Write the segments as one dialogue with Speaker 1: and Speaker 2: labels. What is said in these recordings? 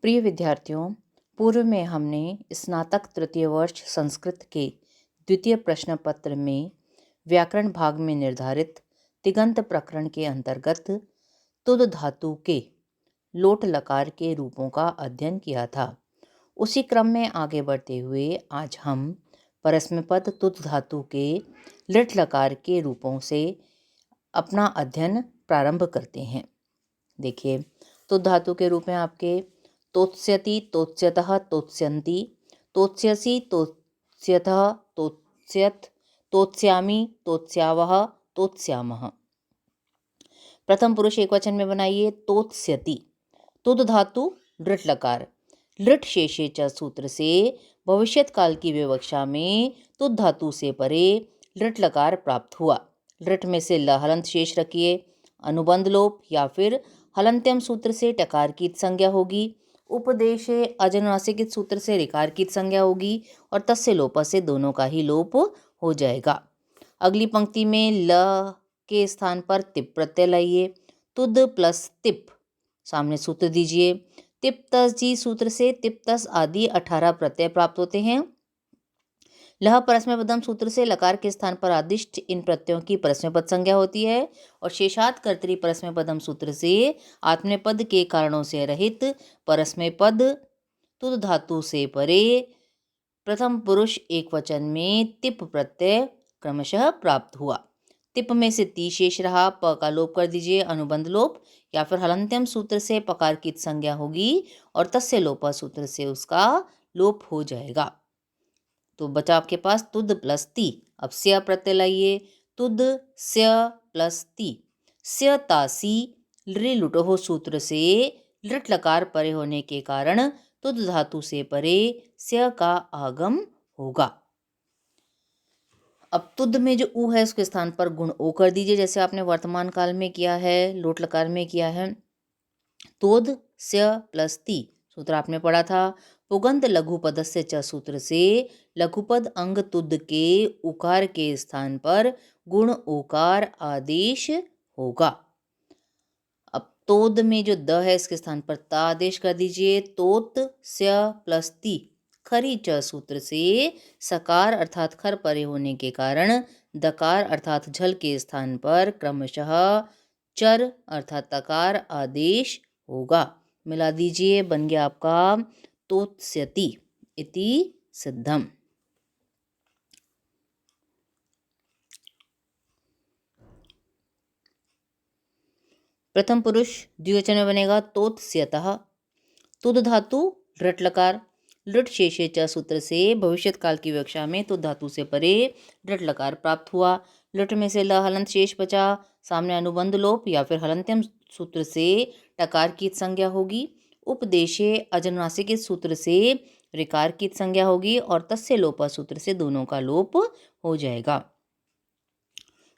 Speaker 1: प्रिय विद्यार्थियों, पूर्व में हमने स्नातक तृतीय वर्ष संस्कृत के द्वितीय प्रश्न पत्र में व्याकरण भाग में निर्धारित तिगंत प्रकरण के अंतर्गत तुद धातु के लोट लकार के रूपों का अध्ययन किया था। उसी क्रम में आगे बढ़ते हुए आज हम परस्मैपद तुद धातु के लिट लकार के रूपों से अपना अध्ययन प्रारंभ करते हैं। देखिए, तुद धातु के रूप में आपके तोत्स्यति, तोत्स्यतः, तोत्स्यन्ति, तोत्स्यसि, तोत्स्यतः, तोत्स्यत, तोत्स्यामि, तोत्स्यावः, तोत्स्यामः। प्रथम पुरुष एकवचन में बनाइए तोत्स्यति। तुद धातु लृट लकार, लृट शेषे च सूत्र से भविष्यत काल की विवक्षा में तुद धातु से परे लृट लकार प्राप्त हुआ। लृट में से ल हलंत शेष रखिए, अनुबंध लोप या फिर हलंत्यम सूत्र से टकार की संज्ञा होगी, उपदेशे अजनुनासिक सूत्र से ऋकार की संज्ञा होगी और तस्य लोप से दोनों का ही लोप हो जाएगा। अगली पंक्ति में ल के स्थान पर तिप प्रत्यय लाइए। तुद प्लस तिप, सामने सूत्र दीजिए। तिप तस जी सूत्र से तिप तस आदि 18 प्रत्यय प्राप्त होते हैं। लह परस्मैपदम सूत्र से लकार के स्थान पर आदिष्ट इन प्रत्ययों की परस्मैपद संज्ञा होती है और शेषात कर्तरी परस्मैपदम सूत्र से आत्मनेपद के कारणों से रहित परस्मैपद तुद धातु से परे प्रथम पुरुष एकवचन में तिप प्रत्यय क्रमशः प्राप्त हुआ। तिप में से ती शेष रहा, प का लोप कर दीजिए, अनुबंध लोप या फिर हलंत्यम सूत्र से पकार की संज्ञा होगी और तस्य लोप सूत्र से उसका लोप हो जाएगा। तो बचा आपके पास तुद प्लस ती। अब स्य प्रत्यय लाइए। तुद स्य प्लस ती, स्य तासी लृ लुटोह सूत्र से लृट लकार परे होने के कारण तुद धातु से परे स्य का आगम होगा। अब तुद में जो ऊ है उसके स्थान पर गुण ओ कर दीजिए, जैसे आपने वर्तमान काल में किया है, लोट लकार में किया है। तोद स्य प्लस ती सूत्र आपने पढ़ा था। पुगंत लघुपद से च सूत्र से लघुपद अंग तुद के उकार के स्थान पर गुण ओकार आदेश होगा। अब तोद में जो द है इसके स्थान पर ता आदेश कर दीजिए। तोत स्य प्लस ती, खरी च सूत्र से सकार अर्थात खर परे होने के कारण दकार अर्थात झल के स्थान पर क्रमशः चर अर्थात तकार आदेश होगा। मिला दीजिए, बन गया आपका तोत्स्यति इति सिद्धम। प्रथम पुरुष द्विवचन में बनेगा तोत्स्यतः। तुद धातु लृट लकार, लृट शेषे च सूत्र से भविष्यत काल की विवक्षा में तुद धातु से परे लृट लकार प्राप्त हुआ। लृट में से ल हलंत शेष बचा, सामने अनुबंध लोप या फिर हलंत्यम सूत्र से टकार की संज्ञा होगी। उपदेशे अजनुनासिक सूत्र से ऋकार की संज्ञा होगी और तस्य लोप सूत्र से दोनों का लोप हो जाएगा।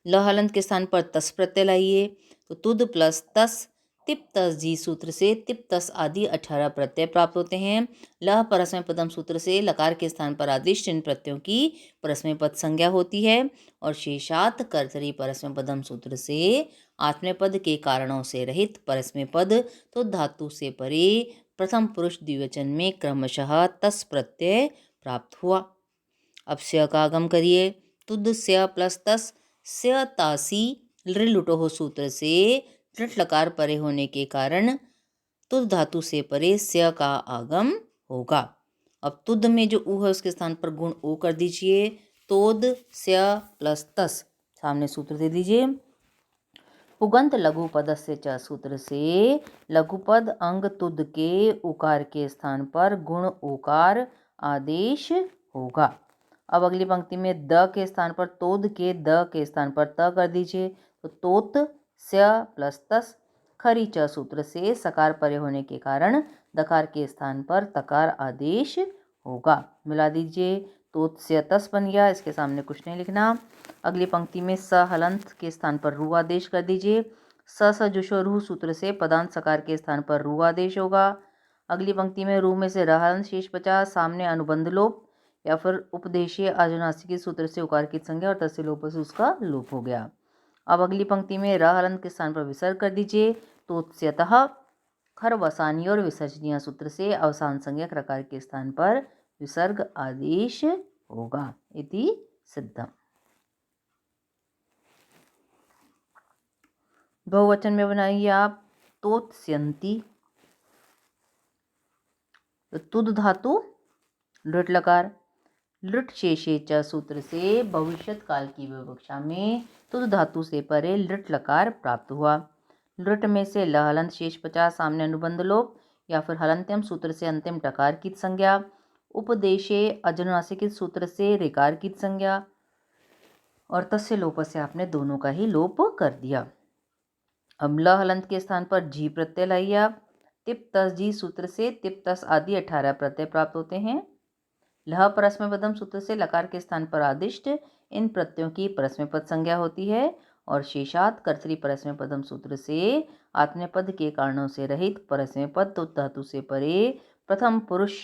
Speaker 1: ल हलंत के स्थान पर तस प्रत्यय लाइए। तो तुद प्लस तस तिप तस जी सूत्र से तिप तस आदि 18 प्रत्यय प्राप्त होते हैं। लह परस्मैपदम सूत्र से लकार के स्थान पर आदिष्ट इन प्रत्ययों की परस्मैपद संज्ञा होती है और शेषात कर्तरी परस्मैपदम सूत्र से आत्मनेपद के कारणों से रहित परस्मैपद तो धातु से परे प्रथम पुरुष द्विवचन में क्रमशः तस प्रत्यय प्राप्त हुआ। अब स्य का आगम करिए। तुद स्य प्लस तस, स्य तासी लृ लुटोह सूत्र से लृट लकार परे होने के कारण तुद धातु से परे स्य का आगम होगा। अब तुद में जो ऊ है उसके स्थान पर गुण ओ कर दीजिए। तोद स्य प्लस तस, सामने सूत्र दे दीजिए। पुगंत लघुपद से च सूत्र से लघुपद अंग तुद के उकार के स्थान पर गुण ओकार आदेश होगा। अब अगली पंक्ति में द के स्थान पर तोद के द के स्थान पर त कर दीजिए। तो तोत स्य प्लस तस, खरी च सूत्र से सकार परे होने के कारण दकार के स्थान पर तकार आदेश होगा। मिला दीजिए, तोत्स्य तस बन गया, इसके सामने कुछ नहीं लिखना। अगली पंक्ति में स हलंत के स्थान पर रू आदेश कर दीजिए। स जुषो रू सूत्र से पदांत सकार के स्थान पर रू आदेश होगा। अगली पंक्ति में रू में से र हलंत शेष बचा, सामने अनुबंध लोप या फिर उपदेशीय आजुनासिकी सूत्र से उकार की संज्ञा और तस्य लोप से उसका लोप हो गया। अब अगली पंक्ति में र हलंत के स्थान पर विसर्ग कर दीजिए। तोत्स्यतः, खरवसानी और विसर्जनीय सूत्र से अवसान संज्ञक रकार के स्थान पर विसर्ग आदेश होगा। इति सिद्धम। बहुवचन में बनाइए आप तोत्स्यन्ति। तुद धातु लृट लकार, लृट शेषे च सूत्र से भविष्यत काल की विवक्षा में तुद धातु से परे लृट लकार प्राप्त हुआ। लृट में से ल हलंत शेष 50 सामने अनुबंध लोप या फिर हलंत्यम सूत्र से अंतिम टकार की संज्ञा, उपदेशे अजनुनासिक सूत्र से ऋकार की संज्ञा और तस्य लोप से आपने दोनों का ही लोप कर दिया। अब ल हलंत के स्थान पर जी प्रत्यय लाइए आप। तिप तस जी सूत्र से तिप तस आदि 18 प्रत्यय प्राप्त होते हैं। लह परस्मैपदम सूत्र से लकार के स्थान पर आदिष्ट इन प्रत्ययों की परस्मैपद संज्ञा होती है और शेषात कर्तरी परस्मैपदम सूत्र से आत्मनेपद के कारणों से रहित परस्मैपद तो धातु से परे प्रथम पुरुष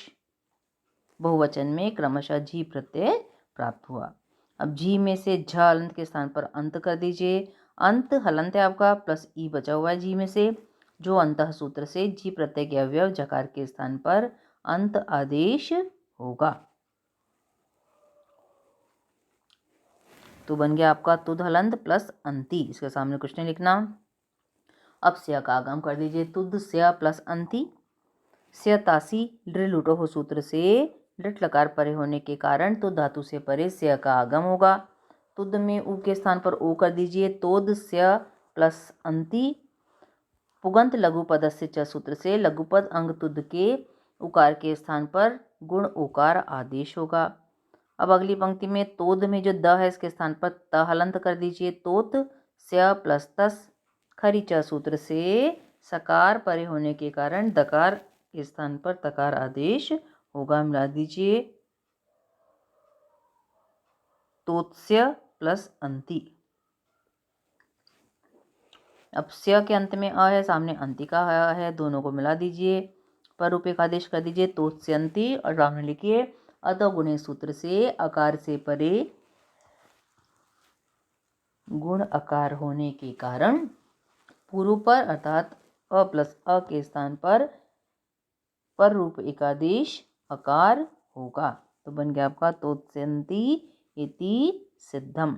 Speaker 1: बहुवचन में क्रमशः झी प्रत्यय प्राप्त हुआ। अब झी में से झ हलंत के स्थान पर अंत कर दीजिए। अंत हलंत है आपका प्लस ई बचा हुआ है झी में से, जो अंतः सूत्र से झी प्रत्यय के अवयव जकार के स्थान पर अंत आदेश होगा। तो बन गया आपका तुद हलंत प्लस अंति। इसके सामने कुछ नहीं लिखना। अब स्या का आगम कर दीजिए। तुद स्या प्लस अंति। स्यतासी लृ लुटो हो सूत्र से लृट लकार परे होने के कारण तुद धातु से परे स्या का आगम होगा। तुद में उ के स्थान पर ओ कर दीजिए। तोद स्या प्लस अंति। पुगंत लघु पदस्य च सूत्र से लघुपद अंग तुद के उकार के स्थान पर गुण उकार आदेश होगा। अब अगली पंक्ति में तोद में जो द है इसके स्थान पर त हलंत कर दीजिए। तोत स्या प्लस तस। खरी च सूत्र से सकार परे होने के कारण दकार के स्थान पर तकार आदेश होगा। मिला दीजिए तोत्स्य प्लस अंति। अब स्या के अंत में अ है, सामने अंति का है, दोनों को मिला दीजिए। पर रूप एक आदेश कर दीजिए तोत्स्यंति और सामने लिखिए अतः गुणे सूत्र से अकार से परे गुण अकार होने के कारण पूर्व पर अर्थात अ प्लस अ के स्थान पर रूप एकादेश अकार होगा। तो बन गया आपका तोत्स्यन्ति इति सिद्धम।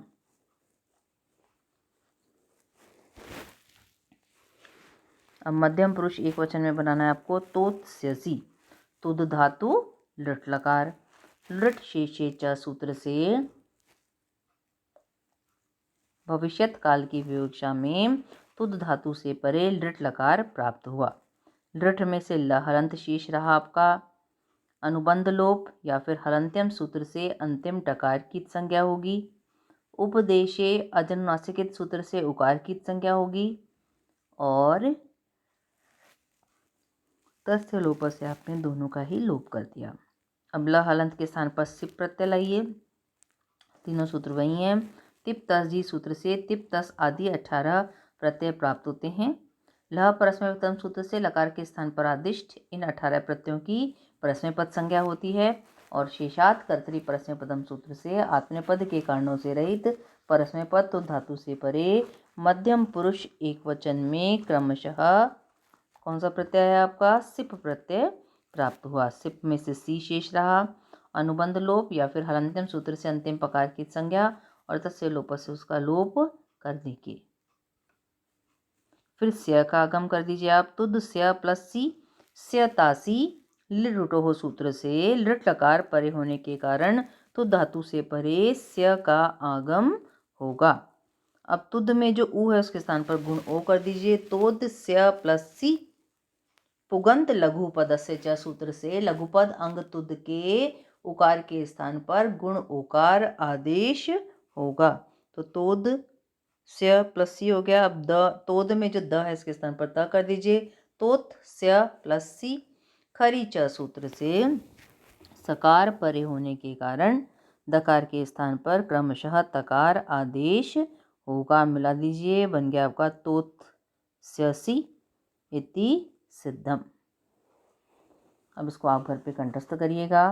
Speaker 1: अब मध्यम पुरुष एक वचन में बनाना है आपको तोत्स्यसि। तुद धातु लृट लकार, लृट शेषे च सूत्र से भविष्यत काल की विवक्षा में तुद धातु से परे लृट लकार प्राप्त हुआ। लृट में से ल हलंत शेष रहा आपका। अनुबंध लोप या फिर हलंत्यम सूत्र से अंतिम टकार की संज्ञा होगी। उपदेशे अजनुनासिक सूत्र से उकार की संज्ञा होगी और तस्य लोप से आपने दोनों का ही लोप कर दिया। अब ल हलंत के स्थान पर सिप प्रत्यय लाइए। तीनों सूत्र वही हैं। तिप तस जी सूत्र से तिप तस आदि 18 प्रत्यय प्राप्त होते हैं। लह परस्मैपदम सूत्र से लकार के स्थान पर आदिष्ट इन 18 प्रत्ययों की परस्मैपद संज्ञा होती है और शेषात कर्तरी परस्मैपदम सूत्र से आत्मनेपद के कारणों से रहित परस्मैपद तो धातु से परे मध्यम पुरुष एक वचन में क्रमशः कौन सा प्रत्यय है आपका? सिप प्रत्यय प्राप्त हुआ। सिप में से सी शेष रहा। अनुबंध लोप या फिर हलंत्यम सूत्र से अंतिम पकार की संज्ञा और तस्य लोप से उसका लोप कर दीजिए। फिर स्या का आगम कर दीजिए आप। तुद स्या प्लस सी। स्यतासी लृटो हो सूत्र से लृट लकार परे होने के कारण तुद धातु से परे स्या का आगम होगा। अब तुद में जो ऊ है उसके स्थान पर गुण ओ कर दीजिए। तोद स्या प्लस सी। पुगंत लघु पदस्य च सूत्र से लघुपद अंग तुद के उकार के स्थान पर गुण ओकार आदेश होगा। तो तोद स्या प्लस सी हो गया। अब द तोद में जो द है इसके स्थान पर त कर दीजिए। तोत स्या प्लस सी। खरी च सूत्र से सकार परे होने के कारण दकार के स्थान पर क्रमशः तकार आदेश होगा। मिला दीजिए, बन गया आपका तोत स्यसी इति सिद्धम। अब इसको आप घर पे कंठस्थ करिएगा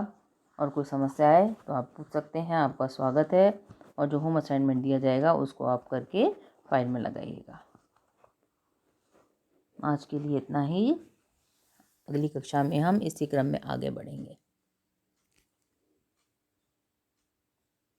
Speaker 1: और कोई समस्या आए तो आप पूछ सकते हैं। आपका स्वागत है और जो होम असाइनमेंट दिया जाएगा उसको आप करके फाइल में लगाइएगा। आज के लिए इतना ही। अगली कक्षा में हम इसी क्रम में आगे बढ़ेंगे।